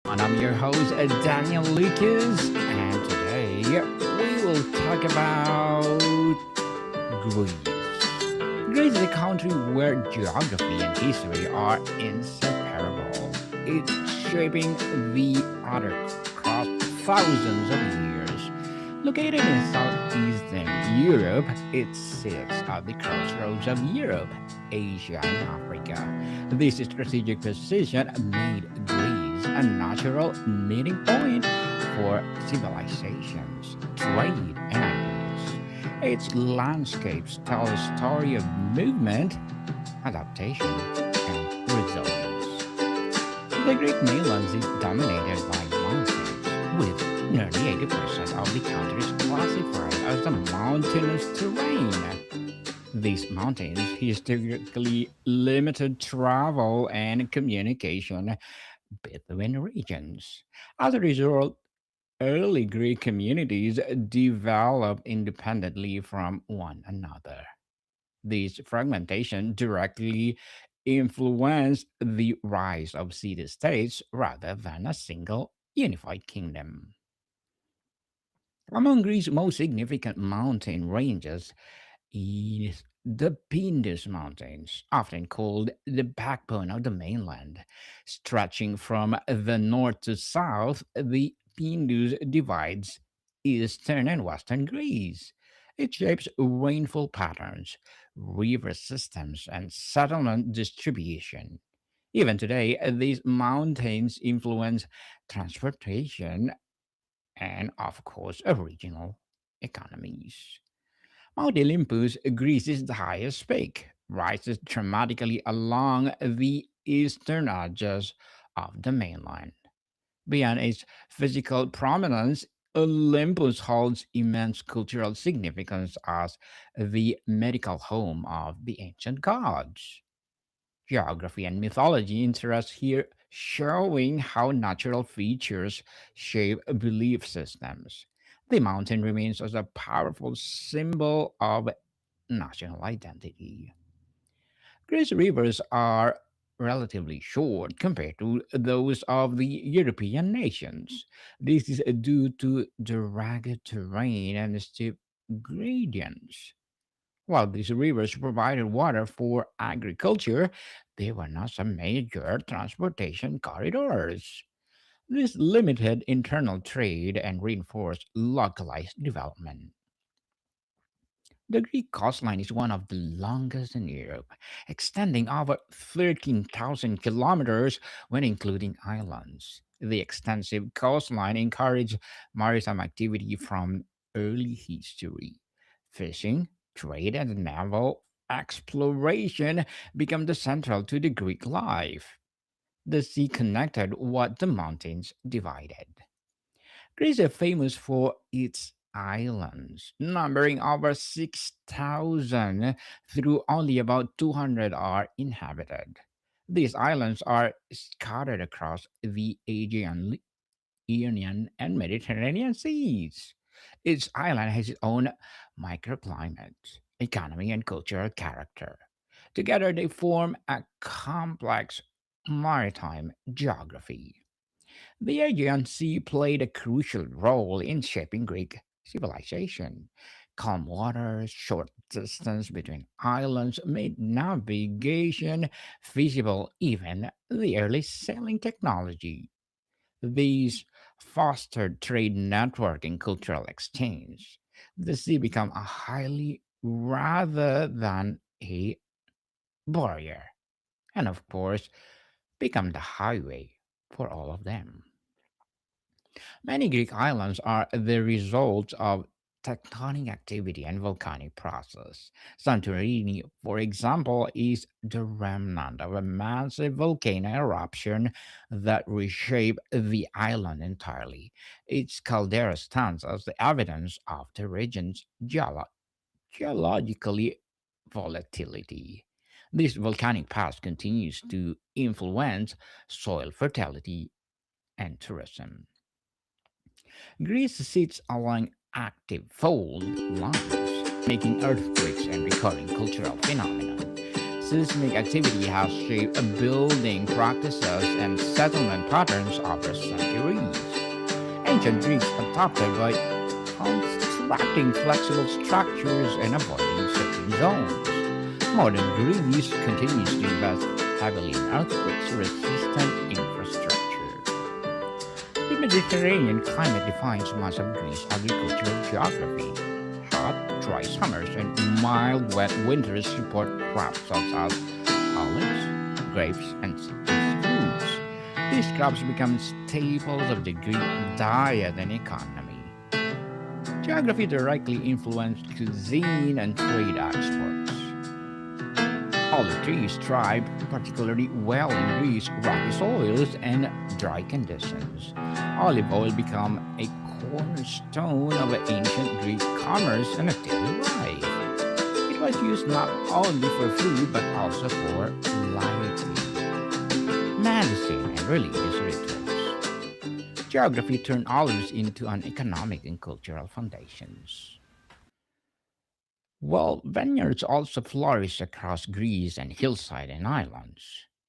And I'm your host, Daniel Lucas, and today we will talk about Greece. Greece is a country where geography and history are inseparable. It's shaping the other across thousands of years. Located in southeastern Europe, it sits at the crossroads of Europe, Asia, and Africa. This strategic position made Greece a natural meeting point for civilizations, trade, and ideas. Its landscapes tell a story of movement, adaptation, and resilience. The Greek mainland is dominated by mountains, with nearly 80% of the country is classified as a mountainous terrain. These mountains historically limited travel and communication between regions. As a result, early Greek communities developed independently from one another. This fragmentation directly influenced the rise of city states rather than a single unified kingdom. Among Greece's most significant mountain ranges is the Pindus Mountains, often called the backbone of the mainland. Stretching from the north to south, the Pindus divides eastern and western Greece. It shapes rainfall patterns, river systems, and settlement distribution. Even today, these mountains influence transportation and, of course, regional economies. Mount Olympus, Greece's highest peak, rises dramatically along the eastern edges of the mainland. Beyond its physical prominence, Olympus holds immense cultural significance as the medical home of the ancient gods. Geography and mythology interest here, showing how natural features shape belief systems. The mountain remains as a powerful symbol of national identity. Greece rivers are relatively short compared to those of the European nations. This is due to the rugged terrain and steep gradients. While these rivers provided water for agriculture, they were not some major transportation corridors. This limited internal trade and reinforced localized development. The Greek coastline is one of the longest in Europe, extending over 13,000 kilometers when including islands. The extensive coastline encouraged maritime activity from early history. Fishing, trade, and naval exploration became the central to the Greek life. The sea connected what the mountains divided. Greece is famous for its islands, numbering over 6,000, through only about 200 are inhabited. These islands are scattered across the Ionian, and Mediterranean seas. Each island has its own microclimate, economy, and cultural character. Together, they form a complex maritime geography. The Aegean Sea played a crucial role in shaping Greek civilization. Calm waters, short distance between islands made navigation feasible, even the early sailing technology. These fostered trade network and cultural exchange. The sea became a highly rather than a barrier, and of course, become the highway for all of them. Many Greek islands are the result of tectonic activity and volcanic process. Santorini, for example, is the remnant of a massive volcano eruption that reshaped the island entirely. Its caldera stands as the evidence of the region's geologically volatility. This volcanic past continues to influence soil fertility and tourism. Greece sits along active fault lines, making earthquakes and recurring cultural phenomena. Seismic activity has shaped building practices and settlement patterns over centuries. Ancient Greeks adopted by constructing flexible structures and avoiding sinking zones. Modern Greece continues to invest heavily in earthquake-resistant infrastructure. The Mediterranean climate defines much of Greece's agricultural geography. Hot, dry summers and mild, wet winters support crops such as olives, grapes, and citrus fruits. These crops become staples of the Greek diet and economy. Geography directly influenced cuisine and trade exports. Olive trees thrive particularly well in Greece's rocky soils and dry conditions. Olive oil became a cornerstone of ancient Greek commerce and daily life. It was used not only for food but also for lighting, medicine, and religious rituals. Geography turned olives into an economic and cultural foundations. Well, vineyards also flourish across Greece and hillside and islands.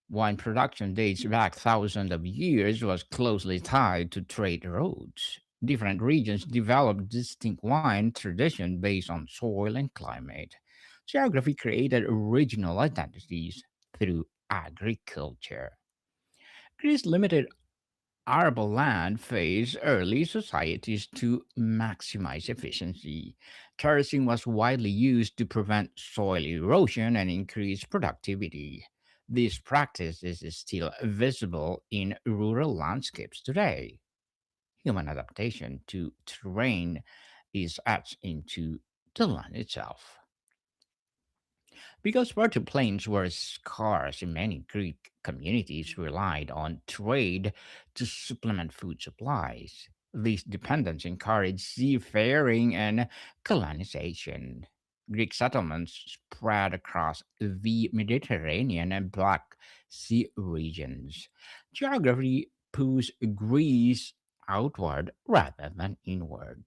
Wine production dates back thousands of years was closely tied to trade routes. Different regions developed distinct wine tradition based on soil and climate. Geography created regional identities through agriculture. Greece limited arable land phased early societies to maximize efficiency. Terracing was widely used to prevent soil erosion and increase productivity. This practice is still visible in rural landscapes today. Human adaptation to terrain is etched into the land itself. Because fertile plains were scarce, many Greek communities relied on trade to supplement food supplies. This dependence encouraged seafaring and colonization. Greek settlements spread across the Mediterranean and Black Sea regions. Geography pushed Greece outward rather than inward.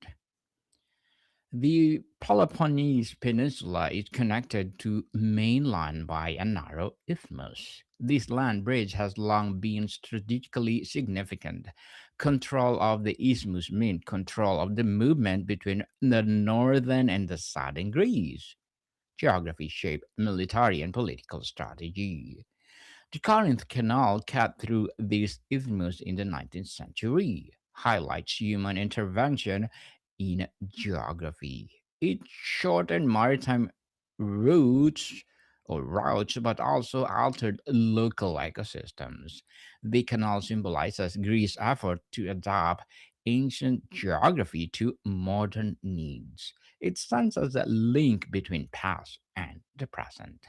The Peloponnese Peninsula is connected to mainland by a narrow isthmus. This land bridge has long been strategically significant. Control of the isthmus meant control of the movement between the northern and the southern Greece. Geography shaped military and political strategy. The Corinth Canal cut through this isthmus in the 19th century, highlights human intervention in geography. It shortened maritime routes routes, but also altered local ecosystems. The canal symbolizes Greece's effort to adapt ancient geography to modern needs. It stands as a link between past and the present.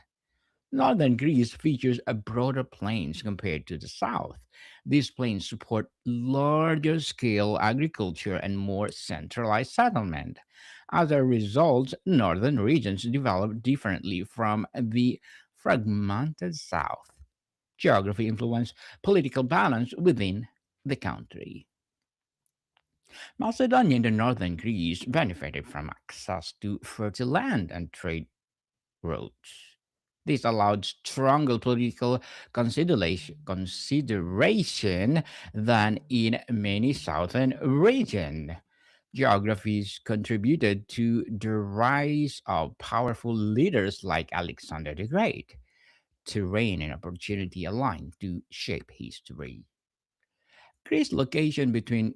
Northern Greece features a broader plains compared to the south. These plains support larger scale agriculture and more centralized settlement. As a result, northern regions develop differently from the fragmented south. Geography influenced political balance within the country. Macedonia and the northern Greece benefited from access to fertile land and trade routes. This allowed stronger political consideration than in many southern regions. Geographies contributed to the rise of powerful leaders like Alexander the Great. Terrain and opportunity aligned to shape history. Greece's location between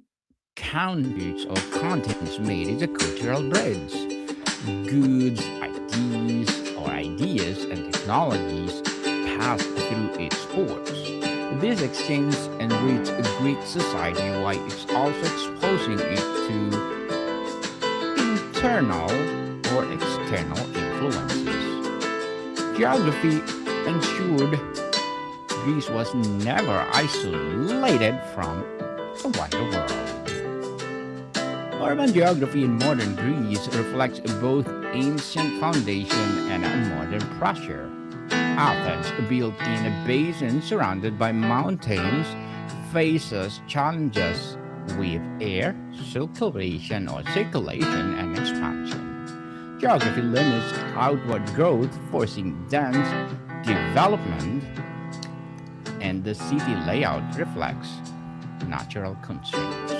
countries or continents made it a cultural bridge. Goods, ideas and technologies passed through its ports. This exchange enriched Greek society while it's also exposing it to internal or external influences. Geography ensured Greece was never isolated from the wider world. Urban geography in modern Greece reflects both ancient foundation and a modern pressure. Athens, built in a basin surrounded by mountains, faces challenges with air, circulation and expansion. Geography limits outward growth, forcing dense development and the city layout reflects natural constraints.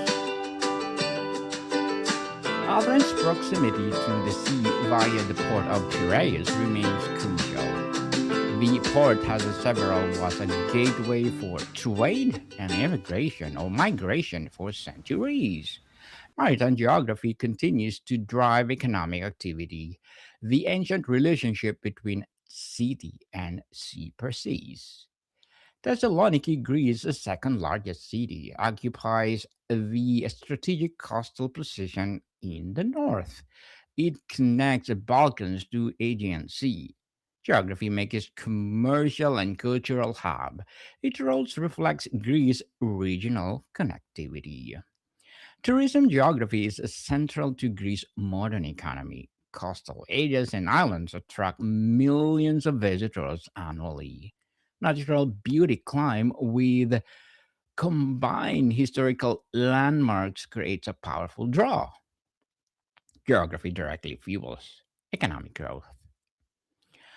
Athens' proximity to the sea via the port of Piraeus remains crucial. The port has several was a gateway for trade and immigration or migration for centuries. Maritime geography continues to drive economic activity. The ancient relationship between city and sea persists. Thessaloniki, Greece's second largest city, occupies the strategic coastal position in the north. It connects the Balkans to Aegean Sea. Geography makes it commercial and cultural hub. Its role reflects Greece's regional connectivity. Tourism geography is central to Greece's modern economy. Coastal areas and islands attract millions of visitors annually. Natural beauty climb with combined historical landmarks creates a powerful draw. Geography directly fuels economic growth.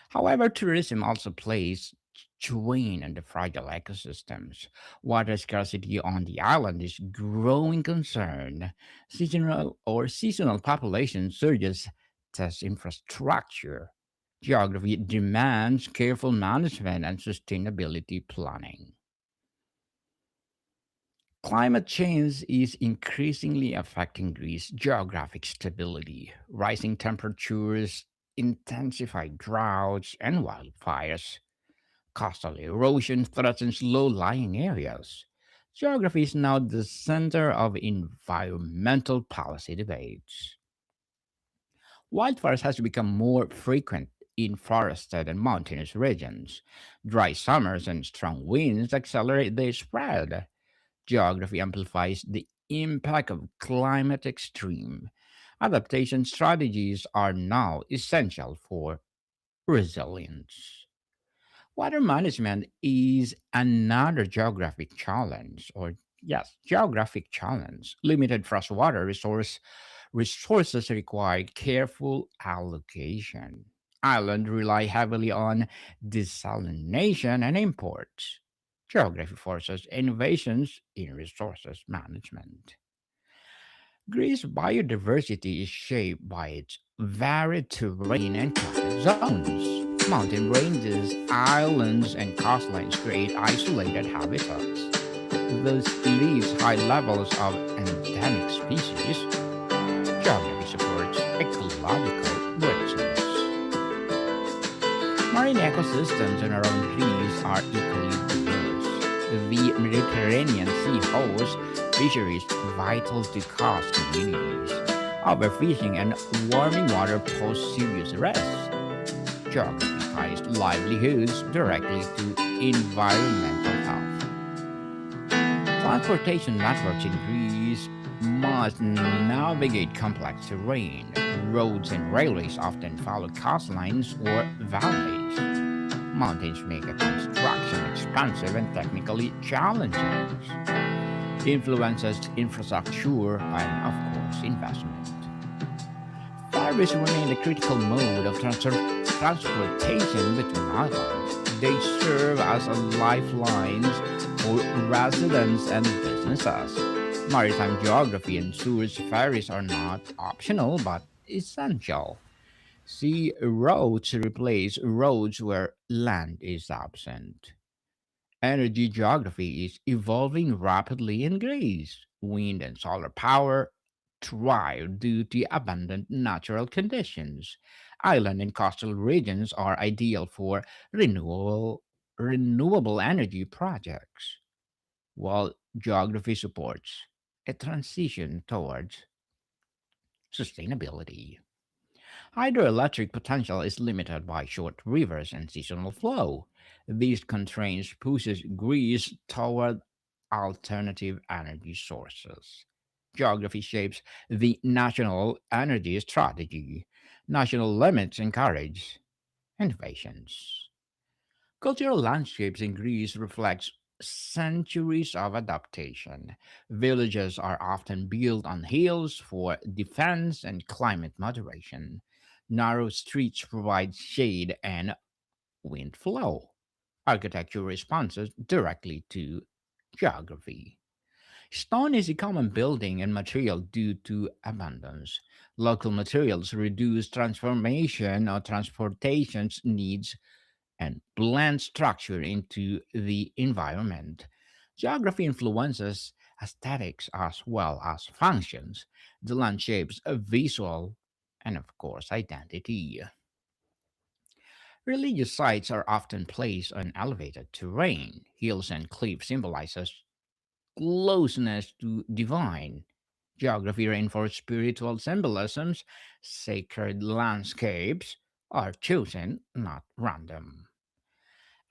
However, tourism also plays strain on the fragile ecosystems. Water scarcity on the island is growing concern. Seasonal population surges test infrastructure. Geography demands careful management and sustainability planning. Climate change is increasingly affecting Greece's geographic stability. Rising temperatures, intensified droughts, and wildfires. Coastal erosion threatens low lying areas. Geography is now the center of environmental policy debates. Wildfires has become more frequent in forested and mountainous regions. Dry summers and strong winds accelerate their spread. Geography amplifies the impact of climate extreme. Adaptation strategies are now essential for resilience. Water management is another geographic challenge, or yes, geographic challenge. Limited freshwater resources require careful allocation. Islands rely heavily on desalination and imports. Geography forces innovations in resources management. Greece's biodiversity is shaped by its varied terrain and climate zones. Mountain ranges, islands, and coastlines create isolated habitats. This leaves high levels of endemic species. Geography supports ecological richness. Marine ecosystems in around Greece are equally diverse. The Mediterranean Sea hosts fisheries vital to coast communities. Overfishing and warming water pose serious risks. Geography ties livelihoods directly to environmental health. Transportation networks in Greece must navigate complex terrain. Roads and railways often follow coastlines or valleys. Mountains make a construction expensive and technically challenging. Influences infrastructure and, of course, investment. Ferries remain a critical mode of transportation between islands. They serve as a lifelines for residents and businesses. Maritime geography ensures ferries are not optional but essential. Sea roads replace roads where land is absent. Energy geography is evolving rapidly in Greece. Wind and solar power thrive due to abundant natural conditions. Island and coastal regions are ideal for renewable energy projects, while geography supports a transition towards sustainability. Hydroelectric potential is limited by short rivers and seasonal flow. These constraints pushes Greece toward alternative energy sources. Geography shapes the national energy strategy. National limits encourage innovations. Cultural landscapes in Greece reflects centuries of adaptation. Villages are often built on hills for defense and climate moderation. Narrow streets provide shade and wind flow. Architecture responses directly to geography. Stone is a common building and material due to abundance. Local materials reduce transformation or transportation's needs and blend structure into the environment. Geography influences aesthetics as well as functions. The land shapes a visual and, of course, identity. Religious sites are often placed on elevated terrain. Hills and cliffs symbolizes closeness to divine. Geography reinforces spiritual symbolisms. Sacred landscapes are chosen, not random.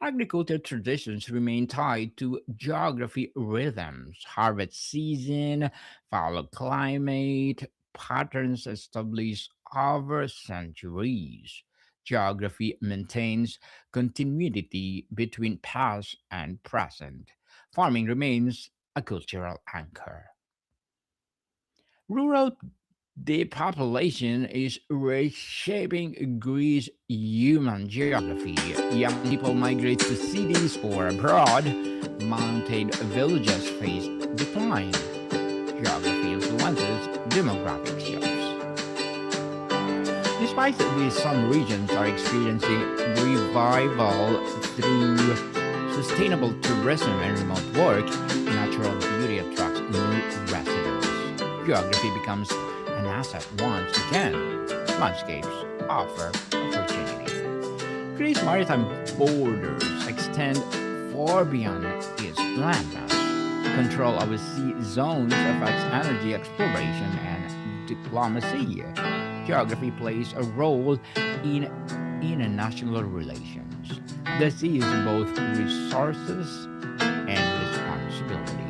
Agriculture traditions remain tied to geography rhythms. Harvest season, follow climate, patterns established over centuries. Geography maintains continuity between past and present. Farming remains a cultural anchor. Rural depopulation is reshaping Greece's human geography. Young people migrate to cities or abroad. Mountain villages face decline. Geography influences demographic shifts. Despite this, some regions are experiencing revival through sustainable tourism and remote work. Natural beauty attracts new residents. Geography becomes an asset once again. Landscapes offer opportunity. Greece's maritime borders extend far beyond its landmass. Control over sea zones affects energy exploration and diplomacy. Geography plays a role in international relations. The sea is both resources and responsibility.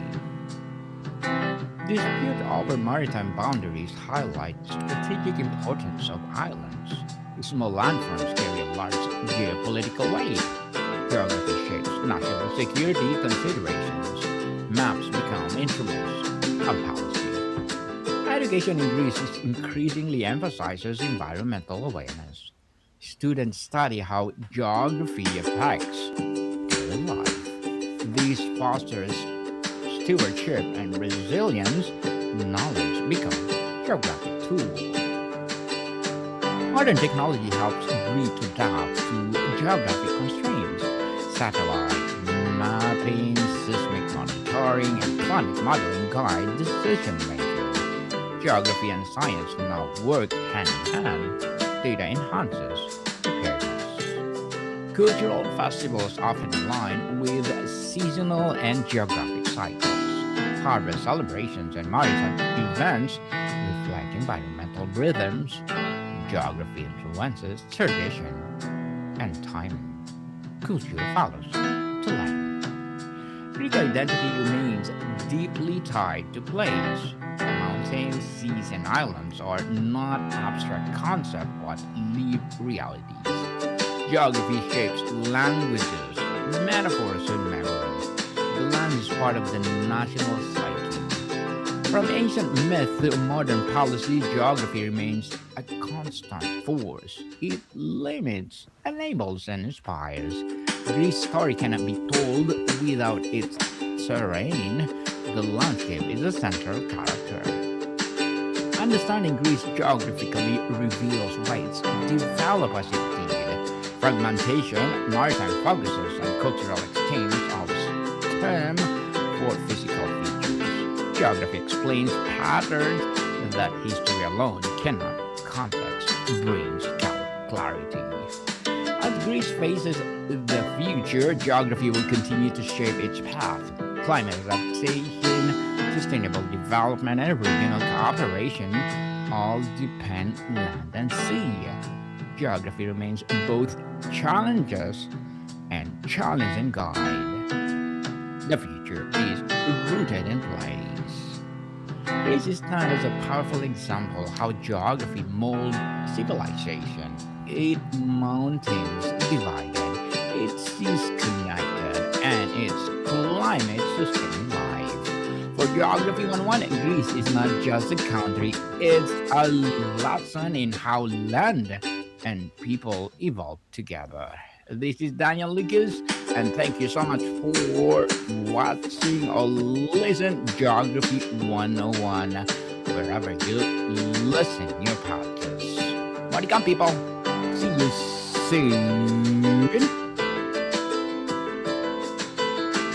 Dispute over maritime boundaries highlight strategic importance of islands. Small landforms carry a large geopolitical weight. Geography shapes national security considerations. Maps become instruments of policy. Education in Greece is increasingly emphasizes environmental awareness. Students study how geography affects daily life. This fosters stewardship and resilience. Knowledge becomes geographic tool. Modern technology helps Greece to adapt to geographic constraints. Satellite mapping, seismic monitoring, and climate modeling guide decision making. Geography and science now work hand in hand. Data enhances preparedness. Cultural festivals often align with seasonal and geographic cycles. Harvest celebrations and maritime events reflect environmental rhythms. Geography influences tradition and timing. Culture follows to land. Greek identity remains deeply tied to place. Mountains, seas, and islands are not abstract concepts but lived realities. Geography shapes languages, metaphors, and memory. The land is part of the national psyche. From ancient myth to modern policy, geography remains a constant force. It limits, enables, and inspires. Greece's story cannot be told without its terrain. The landscape is a central character. Understanding Greece geographically reveals why it's developed as it did. Fragmentation, maritime focuses, and cultural exchange of term for physical features. Geography explains patterns that history alone cannot. Context brings clarity. As Greece faces the future, geography will continue to shape its path. Climate adaptation, sustainable development, and regional cooperation all depend land and sea. Geography remains both challenges and challenging guide. The future is rooted in place. Greece stands as a powerful example how geography molds civilization. Its mountains divided, its seas connected, and its climate sustained life. For Geography 101, Greece is not just a country, it's a lesson in how land and people evolve together. This is Daniel Lucas, and thank you so much for watching or listen Geography 101 wherever you listen your podcast. Welcome, people. See you soon.